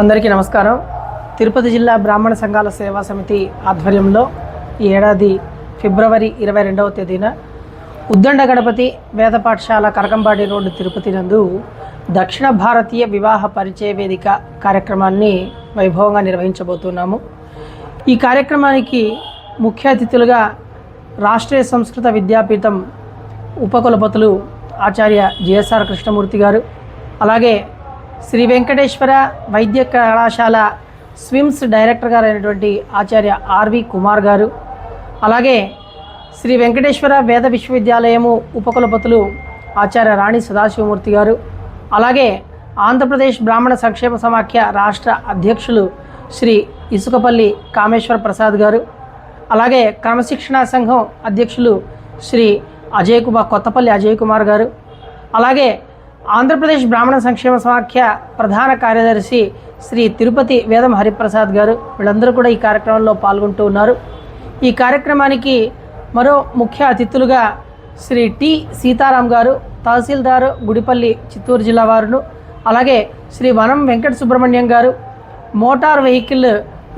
అందరికీ నమస్కారం. తిరుపతి జిల్లా బ్రాహ్మణ సంఘాల సేవా సమితి ఆధ్వర్యంలో ఈ ఏడాది ఫిబ్రవరి 22వ తేదీన ఉద్దండ గణపతి వేద పాఠశాల కరకంబాడి రోడ్డు తిరుపతి నందు దక్షిణ భారతీయ వివాహ పరిచయ వేదిక కార్యక్రమాన్ని వైభవంగా నిర్వహించబోతున్నాము. ఈ కార్యక్రమానికి ముఖ్య అతిథులుగా రాష్ట్రీయ సంస్కృత విద్యాపీఠం ఉపకులపతులు ఆచార్య జిఎస్ఆర్ కృష్ణమూర్తి గారు, అలాగే శ్రీ వెంకటేశ్వర వైద్య కళాశాల స్విమ్స్ డైరెక్టర్ గారు అయినటువంటి ఆచార్య ఆర్వి కుమార్ గారు, అలాగే శ్రీ వెంకటేశ్వర వేద విశ్వవిద్యాలయము ఉపకులపతులు ఆచార్య రాణి సదాశివమూర్తి గారు, అలాగే ఆంధ్రప్రదేశ్ బ్రాహ్మణ సంక్షేమ సమాఖ్య రాష్ట్ర అధ్యక్షులు శ్రీ ఇసుకపల్లి కామేశ్వర ప్రసాద్ గారు, అలాగే క్రమశిక్షణా సంఘం అధ్యక్షులు శ్రీ కొత్తపల్లి అజయ్ కుమార్ గారు, అలాగే ఆంధ్రప్రదేశ్ బ్రాహ్మణ సంక్షేమ సమాఖ్య ప్రధాన కార్యదర్శి శ్రీ తిరుపతి వేదం హరిప్రసాద్ గారు, వీళ్ళందరూ కూడా ఈ కార్యక్రమంలో పాల్గొంటూ ఉన్నారు. ఈ కార్యక్రమానికి మరో ముఖ్య అతిథులుగా శ్రీ టి సీతారాం గారు, తహసీల్దారు గుడిపల్లి చిత్తూరు జిల్లా వారును, అలాగే శ్రీ వనం వెంకట సుబ్రహ్మణ్యం గారు, మోటార్ వెహికల్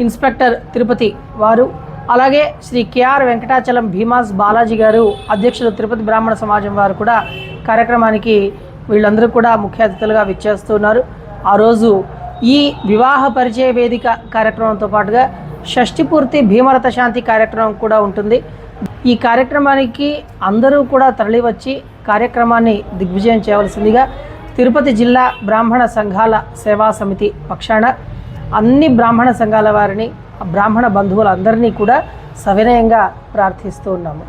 ఇన్స్పెక్టర్ తిరుపతి వారు, అలాగే శ్రీ కేఆర్ వెంకటాచలం భీమాస్ బాలాజీ గారు, అధ్యక్షులు తిరుపతి బ్రాహ్మణ సమాజం వారు కూడా కార్యక్రమానికి వీళ్ళందరూ కూడా ముఖ్య అతిథులుగా విచ్చేస్తున్నారు. ఆ రోజు ఈ వివాహ పరిచయ వేదిక కార్యక్రమంతో పాటుగా షష్ఠి పూర్తి భీమరథ శాంతి కార్యక్రమం కూడా ఉంటుంది. ఈ కార్యక్రమానికి అందరూ కూడా తరలివచ్చి కార్యక్రమాన్ని దిగ్విజయం చేయవలసిందిగా తిరుపతి జిల్లా బ్రాహ్మణ సంఘాల సేవా సమితి పక్షాన అన్ని బ్రాహ్మణ సంఘాల వారిని, బ్రాహ్మణ బంధువులందరినీ కూడా సవినయంగా ప్రార్థిస్తూ ఉన్నాము.